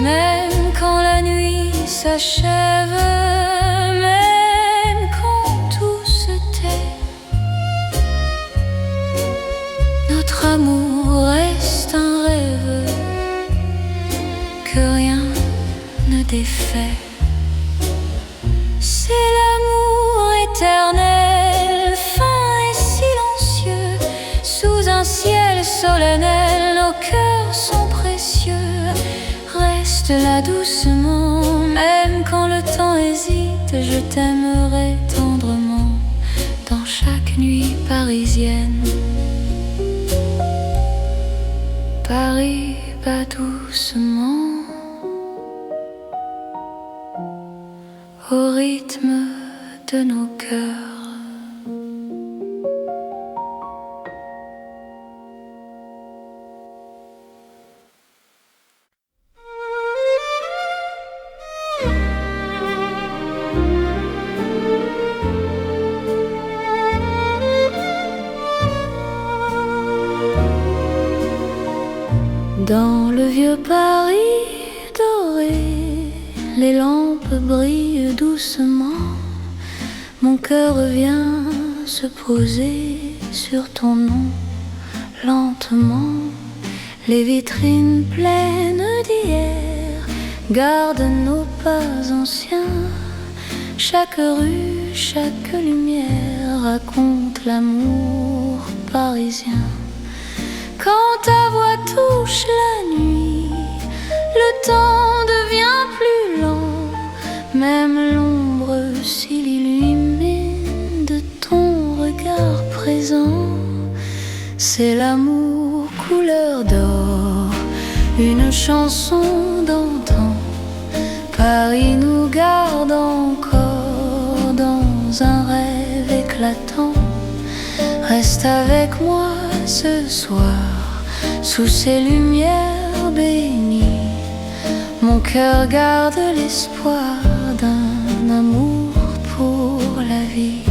Speaker 1: Même quand la nuit s'achève, même quand tout se tait, notre amour reste est fait. C'est l'amour éternel, fin et silencieux. Sous un ciel solennel, nos cœurs sont précieux. Reste là doucement, même quand le temps hésite. Je t'aimerai tendrement dans chaque nuit parisienne. Paris bat doucement au rythme de nos cœurs. Dans le vieux Paris doré, les lampes brillent doucement. Mon cœur vient se poser sur ton nom. Lentement, les vitrines pleines d'hier gardent nos pas anciens. Chaque rue, chaque lumière raconte l'amour parisien. Quand ta voix touche la nuit, le temps devient plus lent. Même l'ombre s'il illumine de ton regard présent. C'est l'amour couleur d'or, une chanson d'antan. Paris nous garde encore dans un rêve éclatant. Reste avec moi ce soir, sous ces lumières bénies. Mon cœur garde l'espoir d'un amour pour la vie.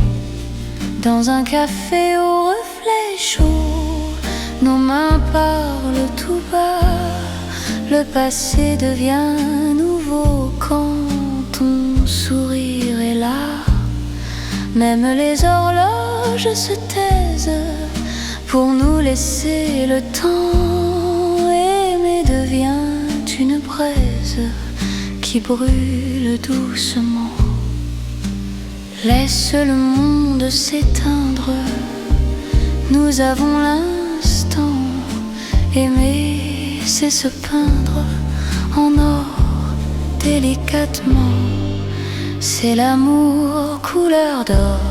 Speaker 1: Dans un café au reflet chaud, nos mains parlent tout bas. Le passé devient nouveau quand ton sourire est là. Même les horloges se taisent pour nous laisser le temps. Aimer devient une braise qui brûle doucement. Laisse le monde s'éteindre, nous avons l'instant. Aimer, c'est se peindre en or délicatement. C'est l'amour couleur d'or,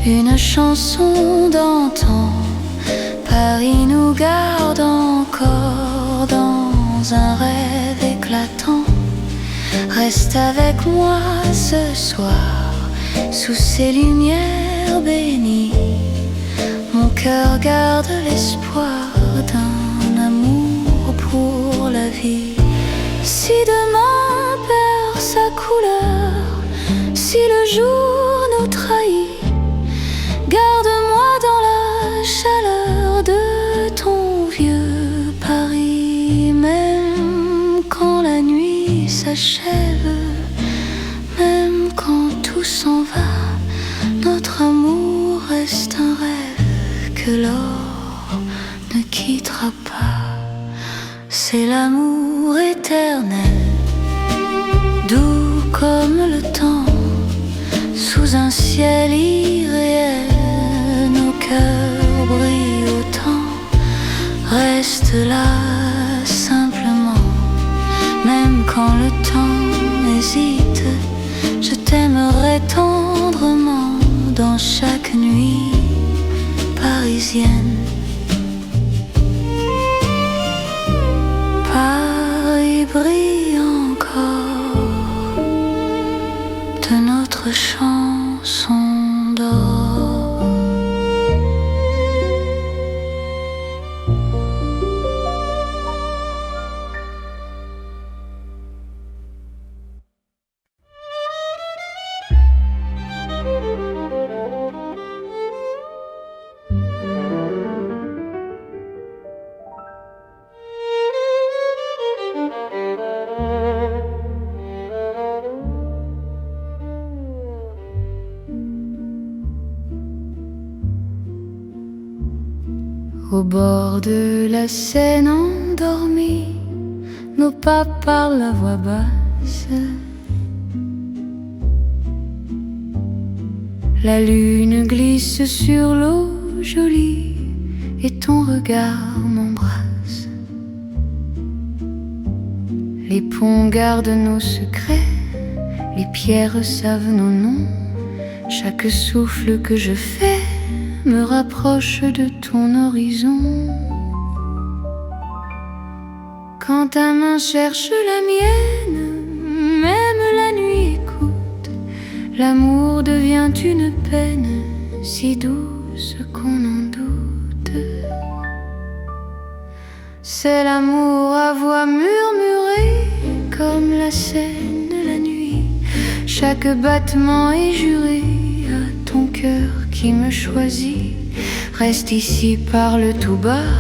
Speaker 1: une chanson d'antan. Paris nous garde encore dans un rêve éclatant. Reste avec moi ce soir, sous ces lumières bénies. Mon cœur garde l'espoir d'un amour pour la vie. Si demain perd sa couleur, si le jour nous trahit, garde-moi dans la chaleur de ton vieux Paris. Même quand la nuit s'achève, même quand tout s'en va, notre amour reste un rêve que l'or ne quittera pas. C'est l'amour éternel, doux comme le temps, sous un ciel irréel. Nos cœurs brillent autant. Reste là simplement, même quand le temps hésite. Je t'aimerai tendrement dans chaque nuit parisienne. Paris brille encore de notre chanson d'or. Au bord de la Seine endormis, nos pas parlent à voix basse. La lune glisse sur l'eau jolie et ton regard m'embrasse. Les ponts gardent nos secrets, les pierres savent nos noms. Chaque souffle que je fais me rapproche de ton horizon. Quand ta main cherche la mienne, même la nuit écoute. L'amour devient une peine si douce qu'on en doute. C'est l'amour à voix murmurée comme la Seine la nuit. Chaque battement est juré à ton cœur qui me choisit. Reste ici, parle tout bas,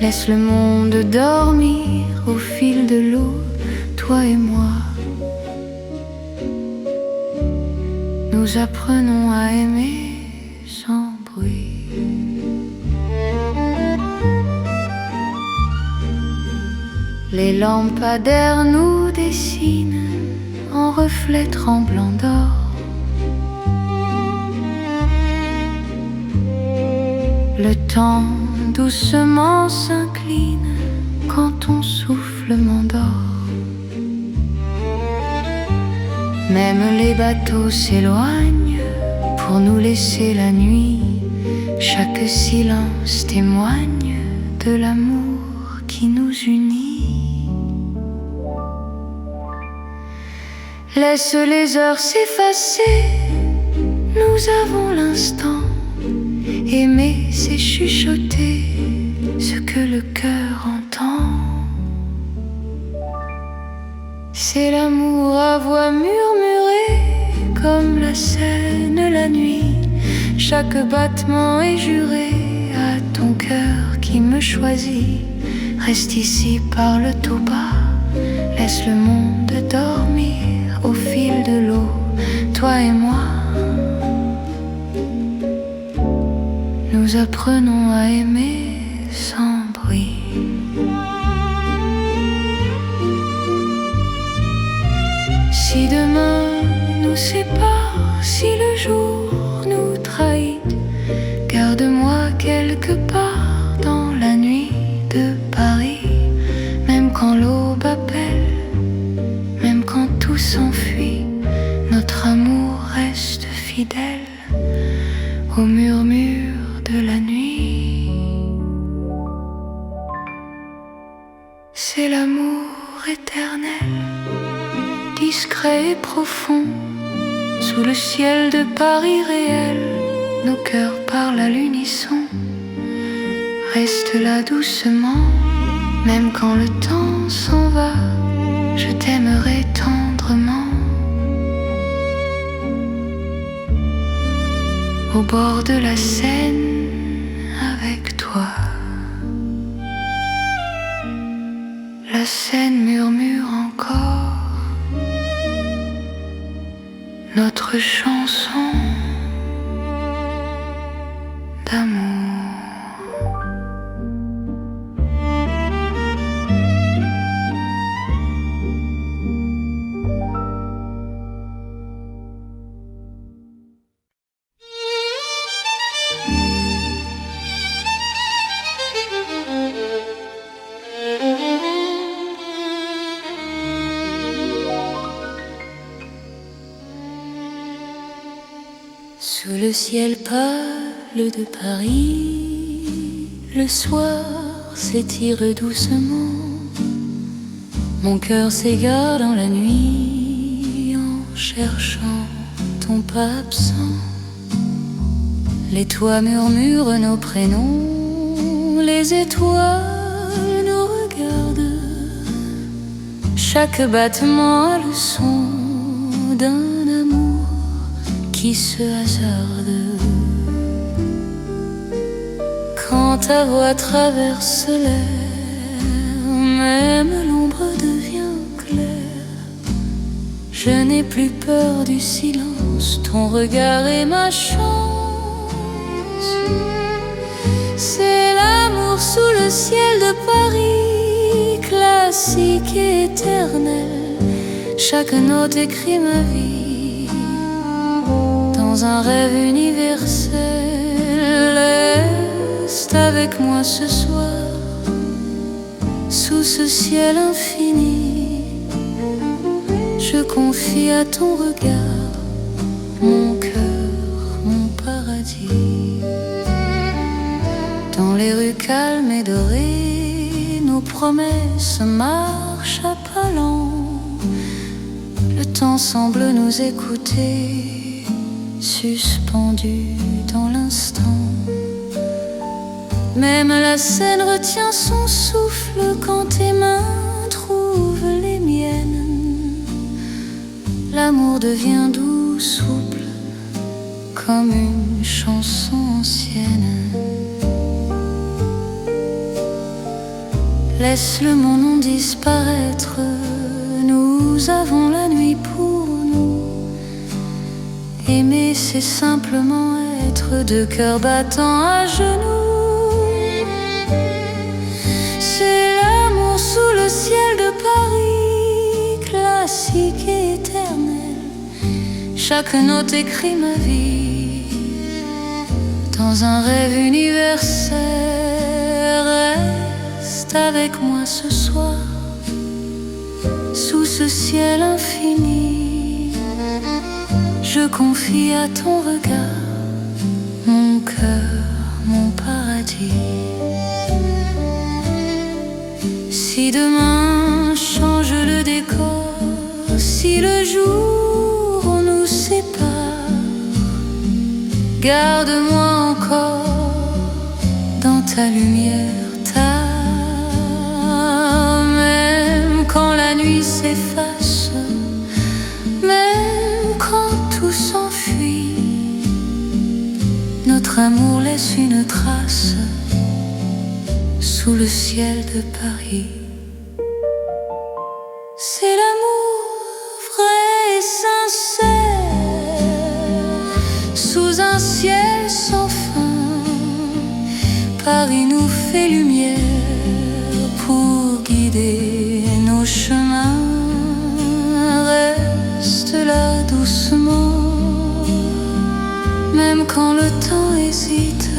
Speaker 1: laisse le monde dormir au fil de l'eau, toi et moi. Nous apprenons à aimer sans bruit. Les lampadaires nous dessinent en reflets tremblants d'or. Le temps doucement s'incline quand ton souffle m'endort. Même les bateaux s'éloignent pour nous laisser la nuit. Chaque silence témoigne de l'amour qui nous unit. Laisse les heures s'effacer, nous avons l'instant. Aimer, c'est chuchoter ce que le cœur entend. C'est l'amour à voix murmurée comme la Seine la nuit. Chaque battement est juré à ton cœur qui me choisit. Reste ici, parle tout bas, laisse le monde dormir au fil de l'eau, toi et moi. Nous apprenons à aimer sans bruit. Si demain nous sépare, si le jour nous trahit, garde-moi quelque part dans la nuit de Paris. Même quand l'aube appelle, même quand tout s'enfuit, notre amour reste fidèle au murmure de la nuit. C'est l'amour éternel, discret et profond, sous le ciel de Paris réel. Nos cœurs parlent à l'unisson. Reste là doucement, même quand le temps s'en va, je t'aimerai tendrement. Au bord de la Seine avec toi. La Seine murmure encore notre chanson d'amour. Sous le ciel pâle de Paris, le soir s'étire doucement. Mon cœur s'égare dans la nuit en cherchant ton pas absent. Les toits murmurent nos prénoms, les étoiles nous regardent. Chaque battement a le son d'un amour qui se hasarde. Quand ta voix traverse l'air, même l'ombre devient claire. Je n'ai plus peur du silence, ton regard est ma chance. C'est l'amour sous le ciel de Paris, classique et éternel. Chaque note écrit ma vie dans un rêve universel. Reste avec moi ce soir sous ce ciel infini. Je confie à ton regard mon cœur, mon paradis. Dans les rues calmes et dorées, nos promesses marchent à pas lents. Le temps semble nous écouter, suspendu dans l'instant. Même la scène retient son souffle quand tes mains trouvent les miennes. L'amour devient doux, souple, comme une chanson ancienne. Laisse le monde disparaître, nous avons la nuit pour nous. Aimer, c'est simplement être deux cœurs battants à genoux. C'est l'amour sous le ciel de Paris, classique et éternel. Chaque note écrit ma vie dans un rêve universel. Reste avec moi ce soir sous ce ciel infini. Je confie à ton regard mon cœur, mon paradis. Si demain change le décor, si le jour nous sépare, garde-moi encore dans ta lumière, même quand la nuit s'efface, même quand tout s'enfuit, notre amour laisse une trace sous le ciel de Paris. C'est l'amour vrai et sincère sous un ciel sans fin. Paris nous fait lumière pour guider nos chemins. Reste là doucement, même quand le temps hésite.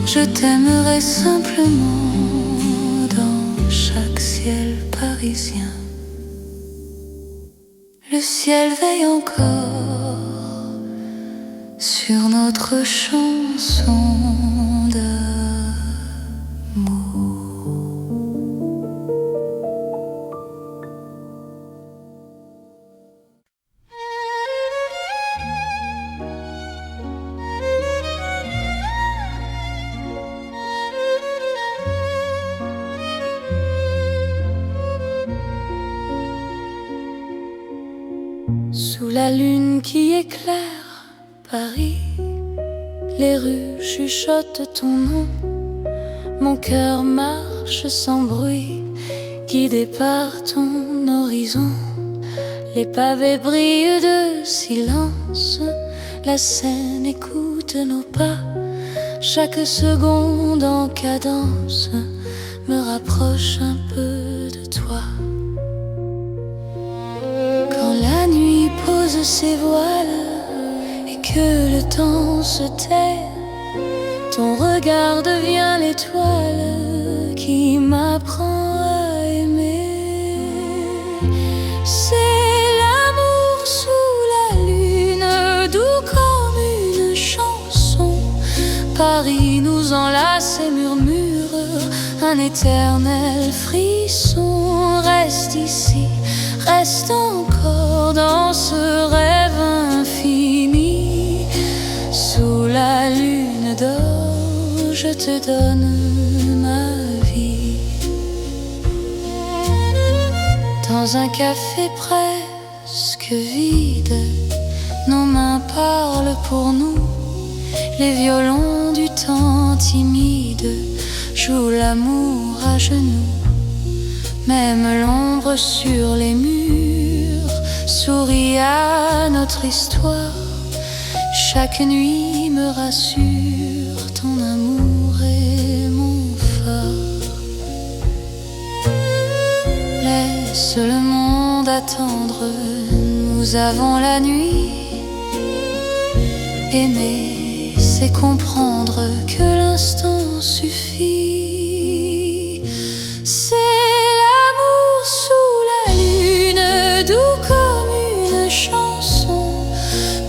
Speaker 1: Je t'aimerai simplement dans chaque ciel parisien. Le ciel veille encore sur notre chanson d'amour. Sous la lune qui éclaire Paris, les rues chuchotent ton nom. Mon cœur marche sans bruit, guidé par ton horizon. Les pavés brillent de silence, la Seine écoute nos pas. Chaque seconde en cadence me rapproche un peu de toi. La nuit pose ses voiles et que le temps se tait, ton regard devient l'étoile qui m'apprend à aimer. C'est l'amour sous la lune, doux comme une chanson. Paris nous enlace et murmure un éternel frisson. Reste ici, reste encore dans ce rêve infini. Sous la lune d'or, je te donne ma vie. Dans un café presque vide, nos mains parlent pour nous. Les violons du temps timide jouent l'amour à genoux. Même l'ombre sur les murs sourit à notre histoire. Chaque nuit me rassure, ton amour est mon phare. Laisse le monde d'attendre, nous avons la nuit. Aimer, c'est comprendre que l'instant suffit. C'est l'amour sous la lune, doux comme une chanson.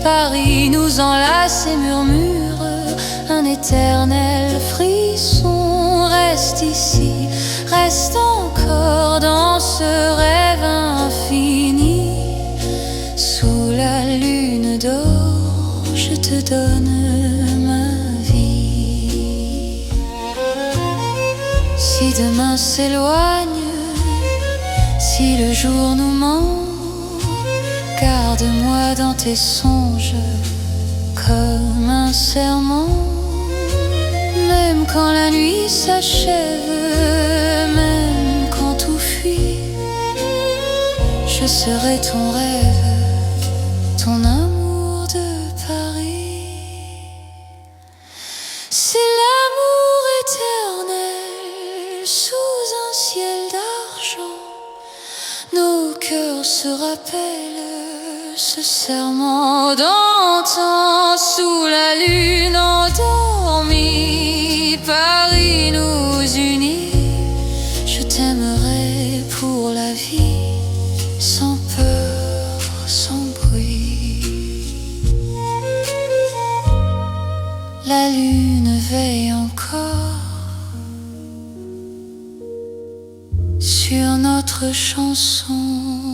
Speaker 1: Paris nous enlace et murmure un éternel frisson. Reste ici, reste encore dans ce rêve infini. Sous la lune d'or, je te donne ma vie. Si demain s'éloigne, si le jour nous ment, garde-moi dans tes songes comme un serment. Même quand la nuit s'achève, même quand tout fuit, je serai ton rêve, ton amour de Paris. C'est l'amour éternel sous un ciel d'argent. Nos cœurs se rappellent ce serment d'antan. Sous la lune endormie, Paris nous unit. Je t'aimerai pour la vie, sans peur, sans bruit. La lune veille encore sur notre chanson.